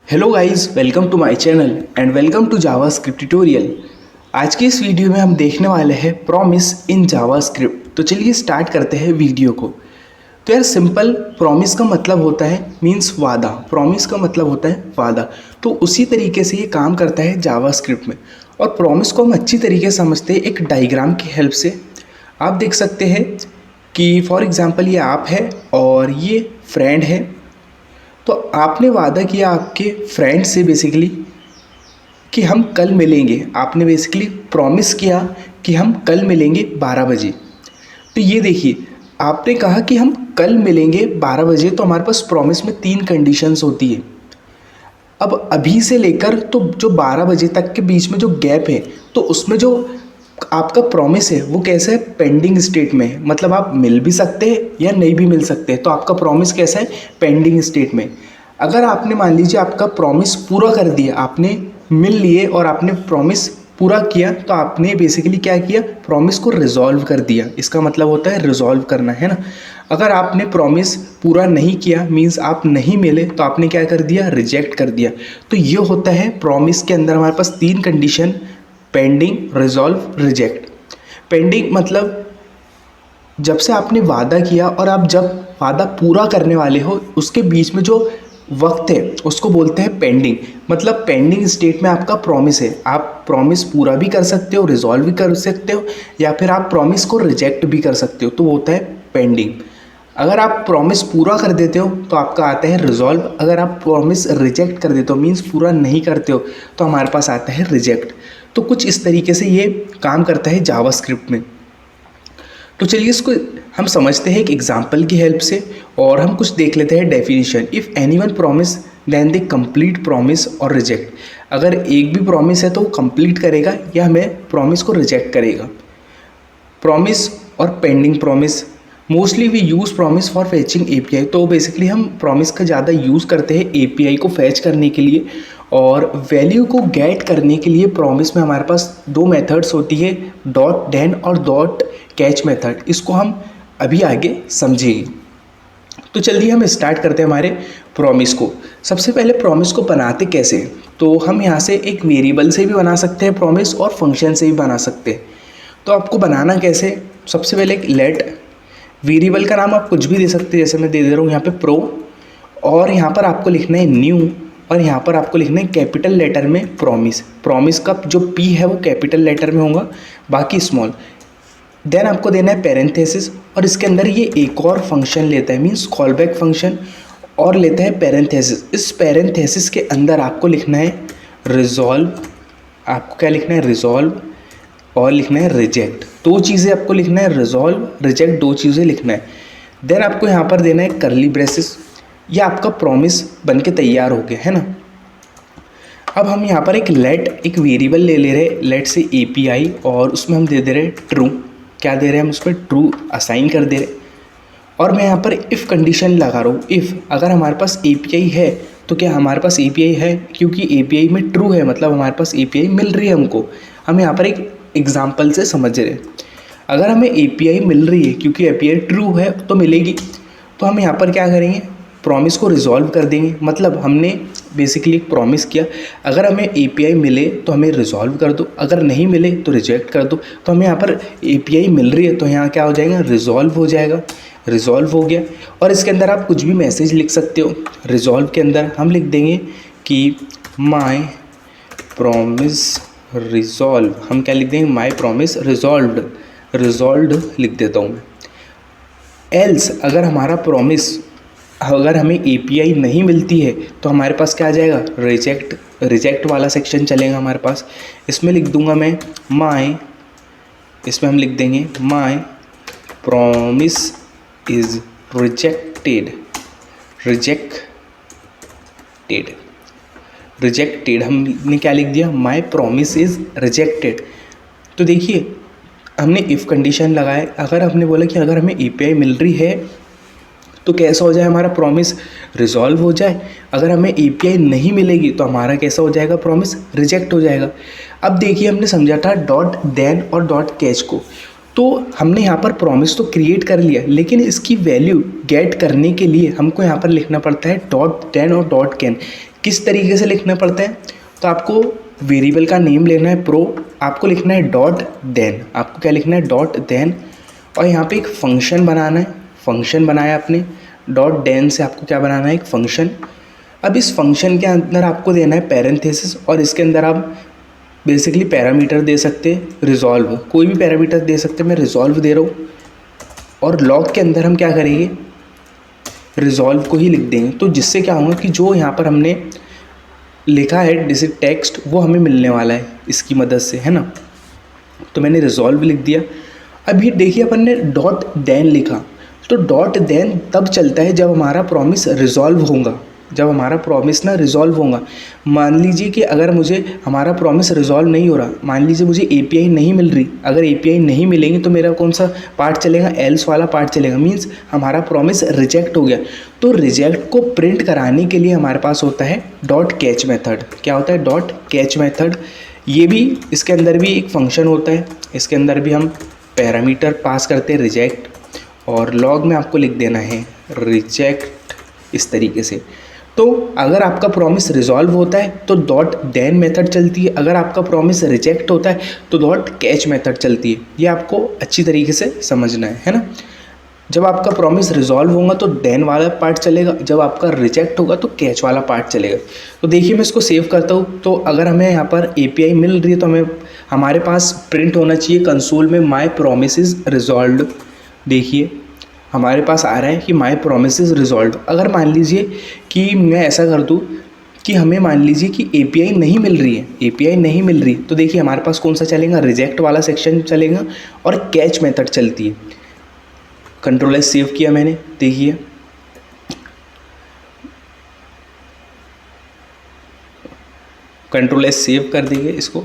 Hello guys, welcome to my channel and welcome to JavaScript tutorial. आज की इस video में हम देखने वाले हैं प्रॉमिस इन जावास्क्रिप्ट। तो चलिए स्टार्ट करते हैं वीडियो को। तो यार सिंपल, प्रॉमिस का मतलब होता है मीन्स वादा। प्रॉमिस का मतलब होता है वादा। तो उसी तरीके से ये काम करता है जावास्क्रिप्ट में। और प्रॉमिस को हम अच्छी तरीके से समझते हैं एक डायग्राम की हेल्प से। आप देख सकते हैं कि फॉर एग्ज़ाम्पल ये आप है और ये फ्रेंड है। तो आपने वादा किया आपके फ्रेंड से बेसिकली कि हम कल मिलेंगे। आपने बेसिकली प्रॉमिस किया कि हम कल मिलेंगे 12 बजे। तो ये देखिए, आपने कहा कि हम कल मिलेंगे 12 बजे। तो हमारे पास प्रॉमिस में 3 कंडीशंस होती है। अब अभी से लेकर तो जो 12 बजे तक के बीच में जो गैप है, तो उसमें जो आपका प्रॉमिस है वो कैसा है, पेंडिंग स्टेट में है। मतलब आप मिल भी सकते हैं या नहीं भी मिल सकते। तो आपका प्रॉमिस कैसा है, पेंडिंग स्टेट में। अगर आपने मान लीजिए आपका प्रॉमिस पूरा कर दिया, आपने मिल लिए और आपने प्रॉमिस पूरा किया, तो आपने बेसिकली क्या किया, प्रॉमिस को रिजॉल्व कर दिया। इसका मतलब होता है रिजॉल्व करना, है ना। अगर आपने प्रॉमिस पूरा नहीं किया मीन्स आप नहीं मिले, तो आपने क्या कर दिया, रिजेक्ट कर दिया। तो ये होता है प्रॉमिस के अंदर हमारे पास 3 condition, pending, resolve, reject. Pending मतलब जब से आपने वादा किया और आप जब वादा पूरा करने वाले हो उसके बीच में जो वक्त है उसको बोलते हैं पेंडिंग। मतलब पेंडिंग स्टेट में आपका प्रॉमिस है। आप प्रॉमिस पूरा भी कर सकते हो, रिजॉल्व भी कर सकते हो, या फिर आप प्रॉमिस को रिजेक्ट भी कर सकते हो। तो वो होता है पेंडिंग। अगर आप प्रॉमिस पूरा कर देते हो तो आपका आता है रिजॉल्व। अगर आप प्रॉमिस रिजेक्ट कर देते हो मीन्स पूरा नहीं करते हो, तो हमारे पास आता है रिजेक्ट। तो कुछ इस तरीके से ये काम करता है जावास्क्रिप्ट में। तो चलिए इसको हम समझते हैं एक एग्जाम्पल की हेल्प से, और हम कुछ देख लेते हैं definition. If anyone promise then they complete promise और रिजेक्ट। अगर एक भी प्रॉमिस है तो वो कंप्लीट करेगा या हमें प्रॉमिस को रिजेक्ट करेगा। प्रॉमिस और pending promise, mostly we use promise for fetching API. तो बेसिकली हम प्रॉमिस का ज़्यादा यूज़ करते हैं एपीआई को फैच करने के लिए, और वैल्यू को गेट करने के लिए प्रॉमिस में हमारे पास 2 मेथड्स होती है, डॉट देन और डॉट कैच मेथड। इसको हम अभी आगे समझेंगे। तो चलिए हम स्टार्ट करते हैं हमारे प्रॉमिस को। सबसे पहले प्रॉमिस को बनाते कैसे, तो हम यहाँ से एक वेरिएबल से भी बना सकते हैं प्रॉमिस और फंक्शन से भी बना सकते हैं। तो आपको बनाना कैसे, सबसे पहले एक लेट, वेरिएबल का नाम आप कुछ भी दे सकते हैं, जैसे मैं दे दे रहा हूँ यहाँ पे प्रो, और यहाँ पर आपको लिखना है न्यू, और यहाँ पर आपको लिखना है कैपिटल लेटर में प्रॉमिस। प्रॉमिस का जो पी है वो कैपिटल लेटर में होगा, बाकी स्मॉल। देन आपको देना है पैरेंथेसिस, और इसके अंदर ये एक और फंक्शन लेता है मीन्स कॉलबैक फंक्शन, और लेता है पैरेंथेसिस। इस पैरेंथेसिस के अंदर आपको लिखना है रिजॉल्व। आपको क्या लिखना है, रिजॉल्व, और लिखना है रिजेक्ट। 2 चीज़ें आपको लिखना है, रिजॉल्व, रिजेक्ट, 2 चीज़ें लिखना है। देन आपको यहाँ पर देना है कर्ली ब्रेसेस। ये आपका प्रॉमिस बन के तैयार हो गया, है ना। अब हम यहाँ पर एक लेट, एक वेरिएबल ले रहे हैं, लेट से एपीआई, और उसमें हम दे रहे हैं ट्रू। क्या दे रहे हैं हम उसमें, ट्रू असाइन कर दे रहे हैं। और मैं यहाँ पर इफ़ कंडीशन लगा रहा हूँ। इफ़ अगर हमारे पास एपीआई है तो क्या हमारे पास एपीआई है, क्योंकि एपीआई में ट्रू है मतलब हमारे पास एपीआई मिल रही है हमको। हम यहाँ पर एक एग्जाम्पल से समझ रहे हैं। अगर हमें एपीआई मिल रही है क्योंकि एपीआई ट्रू है तो मिलेगी, तो हम यहाँ पर क्या करेंगे, प्रॉमिस को रिजॉल्व कर देंगे। मतलब हमने बेसिकली एक प्रॉमिस किया, अगर हमें एपीआई मिले तो हमें रिजॉल्व कर दो, अगर नहीं मिले तो रिजेक्ट कर दो। तो हमें यहाँ पर एपीआई मिल रही है तो यहाँ क्या हो जाएगा, रिजॉल्व हो जाएगा। रिजॉल्व हो गया, और इसके अंदर आप कुछ भी मैसेज लिख सकते हो। रिजॉल्व के अंदर हम लिख देंगे कि माई प्रॉमिस रिजॉल्व। हम क्या लिख देंगे, माई प्रॉमिस रिजॉल्व्ड। रिजॉल्व्ड लिख देता हूँ मैं। एल्स अगर हमारा प्रॉमिस, अगर हमें एपीआई नहीं मिलती है तो हमारे पास क्या आ जाएगा, रिजेक्ट। रिजेक्ट वाला सेक्शन चलेगा हमारे पास। इसमें लिख दूंगा मैं माई, इसमें हम लिख देंगे my promise is rejected. Rejected, rejected हमने क्या लिख दिया, माई प्रॉमिस इज रिजेक्टेड। तो देखिए हमने इफ़ कंडीशन लगाए। अगर हमने बोला कि अगर हमें एपीआई मिल रही है तो कैसा हो जाए, हमारा प्रॉमिस रिजॉल्व हो जाए। अगर हमें एपीआई नहीं मिलेगी तो हमारा कैसा हो जाएगा, प्रॉमिस रिजेक्ट हो जाएगा। अब देखिए हमने समझा था डॉट देन और डॉट कैच को। तो हमने यहाँ पर प्रॉमिस तो क्रिएट कर लिया, लेकिन इसकी वैल्यू गेट करने के लिए हमको यहाँ पर लिखना पड़ता है डॉट देन और डॉट कैन। किस तरीके से लिखना पड़ता है, तो आपको वेरिएबल का नेम लेना है प्रो, आपको लिखना है डॉट देन, आपको क्या लिखना है डॉट देन, और यहाँ पे एक फंक्शन बनाना है, फंक्शन बनाया आपने, डॉट देन से आपको क्या बनाना है एक फंक्शन। अब इस फंक्शन के अंदर आपको देना है पैरेंथेसिस, और इसके अंदर आप बेसिकली पैरामीटर दे सकते हैं, रिजॉल्व, कोई भी पैरामीटर दे सकते हैं, मैं रिजॉल्व दे रहा हूँ। और लॉग के अंदर हम क्या करेंगे, रिजॉल्व को ही लिख देंगे, तो जिससे क्या होगा कि जो यहाँ पर हमने लिखा है जैसे टेक्स्ट वो हमें मिलने वाला है इसकी मदद से, है ना। तो मैंने रिजॉल्व लिख दिया। अब ये देखिए अपन ने डॉट देन लिखा, तो डॉट देन तब चलता है जब हमारा प्रॉमिस रिजॉल्व होगा, जब हमारा प्रॉमिस ना रिजॉल्व होगा। मान लीजिए कि अगर मुझे हमारा प्रॉमिस रिजॉल्व नहीं हो रहा, मान लीजिए मुझे एपीआई नहीं मिल रही, अगर एपीआई नहीं मिलेंगी तो मेरा कौन सा पार्ट चलेगा, एल्स वाला पार्ट चलेगा, मीन्स हमारा प्रॉमिस रिजेक्ट हो गया। तो रिजेक्ट को प्रिंट कराने के लिए हमारे पास होता है डॉट कैच मेथड। क्या होता है, डॉट कैच मेथड। ये भी इसके अंदर भी एक फंक्शन होता है, इसके अंदर भी हम पैरामीटर पास करते हैं रिजेक्ट, और लॉग में आपको लिख देना है रिजेक्ट इस तरीके से। तो अगर आपका प्रॉमिस रिजॉल्व होता है तो डॉट देन मेथड चलती है, अगर आपका प्रॉमिस रिजेक्ट होता है तो डॉट कैच मेथड चलती है। ये आपको अच्छी तरीके से समझना है ना। जब आपका प्रॉमिस रिजॉल्व होगा तो देन वाला पार्ट चलेगा, जब आपका रिजेक्ट होगा तो कैच वाला पार्ट चलेगा। तो देखिए मैं इसको सेव करता हूँ, तो अगर हमें यहाँ पर एपीआई मिल रही है तो हमारे पास प्रिंट होना चाहिए कंसोल में माई प्रॉमिस इज रिजॉल्व्ड। देखिए हमारे पास आ रहा है कि माई प्रॉमिस इज रिजॉल्व्ड। अगर मान लीजिए कि मैं ऐसा कर दूँ कि हमें मान लीजिए कि एपीआई नहीं मिल रही है, एपीआई नहीं मिल रही, तो देखिए हमारे पास कौन सा चलेगा, रिजेक्ट वाला सेक्शन चलेगा और कैच मेथड चलती है। कंट्रोल एस सेव किया मैंने, देखिए कंट्रोल एस सेव कर देंगे इसको,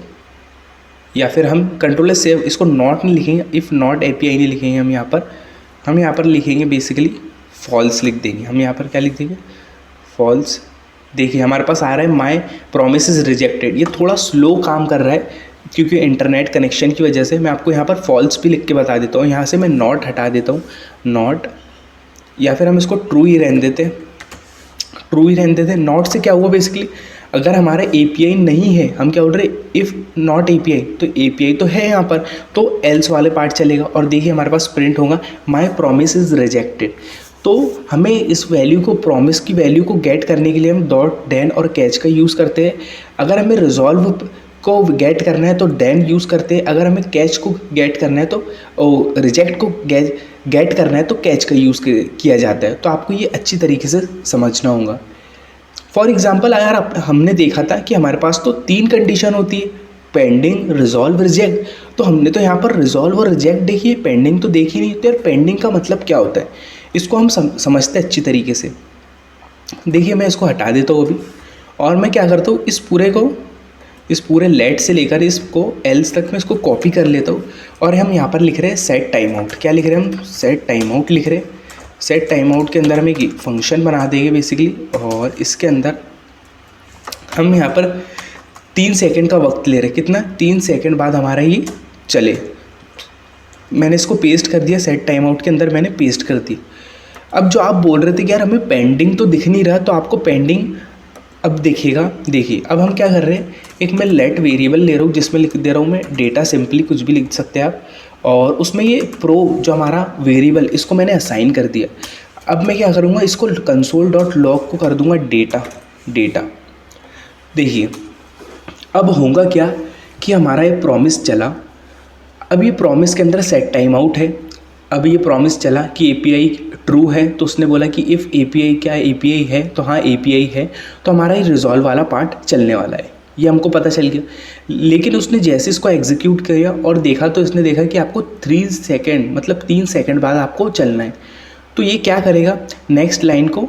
या फिर हम कंट्रोल एस सेव, इसको नॉट नहीं लिखेंगे, इफ़ नॉट एपीआई नहीं लिखेंगे, हम यहाँ पर लिखेंगे बेसिकली फॉल्स लिख देंगे। हम यहाँ पर क्या लिख देंगे, फॉल्स। देखिए हमारे पास आ रहा है माई प्रॉमिस इज रिजेक्टेड। ये थोड़ा स्लो काम कर रहा है क्योंकि इंटरनेट कनेक्शन की वजह से। मैं आपको यहाँ पर फॉल्स भी लिख के बता देता हूँ, यहाँ से मैं नॉट हटा देता हूँ, नॉट, या फिर हम इसको ट्रू ही रहने देते, ट्रू ही रहने देते। नॉट से क्या हुआ बेसिकली, अगर हमारा एपीआई नहीं है, हम क्या बोल रहे हैं, इफ़ नॉट एपीआई, तो एपीआई तो है यहाँ पर, तो एल्स वाले पार्ट चलेगा। और देखिए हमारे पास प्रिंट होगा माई प्रॉमिस इज रिजेक्टेड। तो हमें इस वैल्यू को, प्रॉमिस की वैल्यू को गेट करने के लिए हम डॉट देन और कैच का यूज़ करते हैं। अगर हमें रिजॉल्व को गेट करना है तो देन यूज़ करते हैं, अगर हमें कैच को गेट करना है तो रिजेक्ट को गेट करना है तो कैच का यूज़ किया जाता है। तो आपको ये अच्छी तरीके से समझना होगा। फॉर एग्जाम्पल अगर हमने देखा था कि हमारे पास तो 3 कंडीशन होती है, पेंडिंग, रिजॉल्व, रिजेक्ट। तो हमने तो यहाँ पर रिजॉल्व और रिजेक्ट देखी है, पेंडिंग तो देखी नहीं। तो यार पेंडिंग का मतलब क्या होता है, इसको हम समझते हैं अच्छी तरीके से। देखिए मैं इसको हटा देता हूँ अभी, और मैं क्या करता हूँ, इस पूरे लेट से लेकर इसको एल्स तक मैं इसको कॉपी कर लेता हूँ, और हम यहाँ पर लिख रहे हैं सेट टाइम आउट। क्या लिख रहे हैं हम, सेट टाइम आउट लिख रहे हैं। सेट टाइम आउट के अंदर हम एक फंक्शन बना देंगे बेसिकली, और इसके अंदर हम यहाँ पर 3 सेकंड का वक्त ले रहे हैं। कितना, 3 सेकंड बाद हमारा ये चले। मैंने इसको पेस्ट कर दिया, सेट टाइम आउट के अंदर मैंने पेस्ट कर दी। अब जो आप बोल रहे थे कि यार हमें पेंडिंग तो दिख नहीं रहा, तो आपको पेंडिंग अब दिखेगा। देखिए अब हम क्या कर रहे हैं, एक मैं लेट वेरिएबल ले रहा हूँ जिसमें लिख दे रहा हूँ मैं डेटा, सिंपली कुछ भी लिख सकते हैं आप, और उसमें ये प्रो जो हमारा वेरिएबल, इसको मैंने असाइन कर दिया। अब मैं क्या करूँगा, इसको कंसोल डॉट लॉग को कर दूँगा डेटा। देखिए अब होगा क्या कि हमारा ये प्रॉमिस चला। अब ये प्रॉमिस के अंदर सेट टाइम आउट है। अब ये प्रॉमिस चला कि एपीआई ट्रू है, तो उसने बोला कि इफ़ एपीआई, क्या एपीआई है, तो हाँ एपीआई है, तो हमारा ये रिजॉल्व वाला पार्ट चलने वाला है, ये हमको पता चल गया। लेकिन उसने जैसे इसको एग्जीक्यूट किया और देखा, तो इसने देखा कि आपको 3 सेकेंड मतलब 3 सेकेंड बाद आपको चलना है। तो ये क्या करेगा, नेक्स्ट लाइन को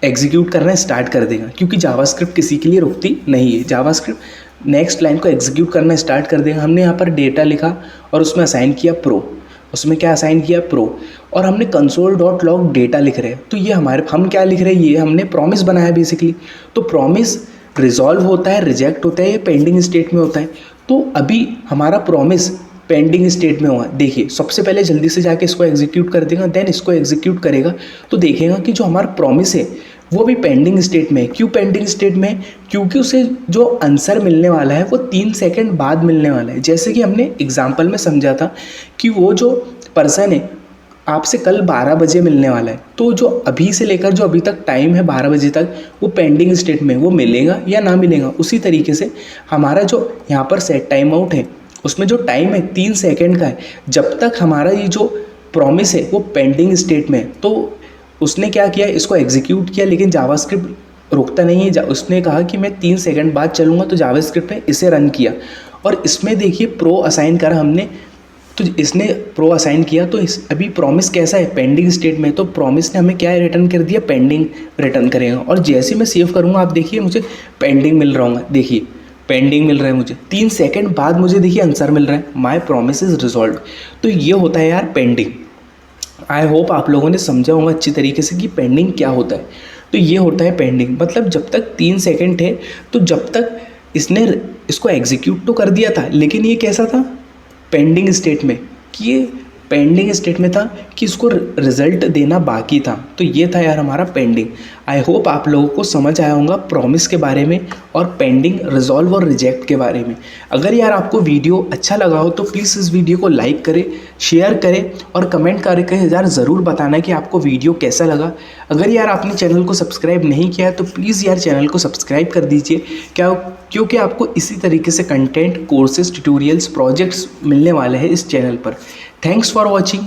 एग्जीक्यूट करना स्टार्ट कर देगा, क्योंकि जावास्क्रिप्ट किसी के लिए रुकती नहीं है। जावास्क्रिप्ट नेक्स्ट लाइन को एग्जीक्यूट करना स्टार्ट कर देगा। हमने यहाँ पर डेटा लिखा और उसमें असाइन किया प्रो, उसमें क्या असाइन किया प्रो, और हमने कंसोल डॉट लॉग डेटा लिख रहे हैं। तो ये हम क्या लिख रहे हैं, ये हमने प्रॉमिस बनाया बेसिकली। तो प्रॉमिस रिजॉल्व होता है, रिजेक्ट होता है, ये पेंडिंग स्टेट में होता है। तो अभी हमारा प्रॉमिस पेंडिंग स्टेट में हुआ। देखिए सबसे पहले जल्दी से जाके इसको एग्जीक्यूट कर देगा, देन इसको एग्जीक्यूट करेगा, तो देखेगा कि जो हमारा प्रॉमिस है वो भी पेंडिंग स्टेट में। क्यों पेंडिंग स्टेट में? क्योंकि उसे जो आंसर मिलने वाला है वो 3 सेकंड बाद मिलने वाला है। जैसे कि हमने एग्जाम्पल में समझा था कि वो जो पर्सन है आपसे कल 12 बजे मिलने वाला है, तो जो अभी से लेकर जो अभी तक टाइम है 12 बजे तक, वो पेंडिंग स्टेट में, वो मिलेगा या ना मिलेगा। उसी तरीके से हमारा जो यहाँ पर सेट टाइम आउट है उसमें जो टाइम है 3 सेकंड का है, जब तक हमारा ये जो प्रॉमिस है वो पेंडिंग स्टेट में है। तो उसने क्या किया, इसको एग्जीक्यूट किया, लेकिन जावास्क्रिप्ट रुकता नहीं है। उसने कहा कि मैं 3 सेकंड बाद चलूँगा, तो जावास्क्रिप्ट ने इसे रन किया। और इसमें देखिए प्रो असाइन करा हमने, तो इसने प्रो असाइन किया, तो अभी प्रॉमिस कैसा है, पेंडिंग स्टेट में। तो प्रॉमिस ने हमें क्या रिटर्न कर दिया, पेंडिंग रिटर्न करेगा। और जैसे मैं सेव करूँगा आप देखिए मुझे पेंडिंग मिल रहा होगा, देखिए पेंडिंग मिल रहा है मुझे, 3 सेकंड बाद मुझे देखिए आंसर मिल रहा है, माय प्रॉमिस इज रिजॉल्व। तो ये होता है यार पेंडिंग। आई होप आप लोगों ने समझा होगा अच्छी तरीके से कि पेंडिंग क्या होता है। तो ये होता है पेंडिंग, मतलब जब तक 3 सेकंड थे, तो जब तक इसने इसको एग्जीक्यूट तो कर दिया था, लेकिन ये कैसा था, पेंडिंग स्टेट में, कि ये पेंडिंग स्टेट में था कि इसको रिजल्ट देना बाकी था। तो ये था यार हमारा पेंडिंग। आई होप आप लोगों को समझ आया होगा प्रॉमिस के बारे में और पेंडिंग, रिजॉल्व और रिजेक्ट के बारे में। अगर यार आपको वीडियो अच्छा लगा हो तो प्लीज़ इस वीडियो को लाइक करें, शेयर करें और कमेंट करके यार ज़रूर बताना कि आपको वीडियो कैसा लगा। अगर यार आपने चैनल को सब्सक्राइब नहीं किया है तो प्लीज़ यार चैनल को सब्सक्राइब कर दीजिए, क्योंकि आपको इसी तरीके से कंटेंट, कोर्सेज, ट्यूटोरियल्स, प्रोजेक्ट्स मिलने वाले हैं इस चैनल पर। Thanks for watching.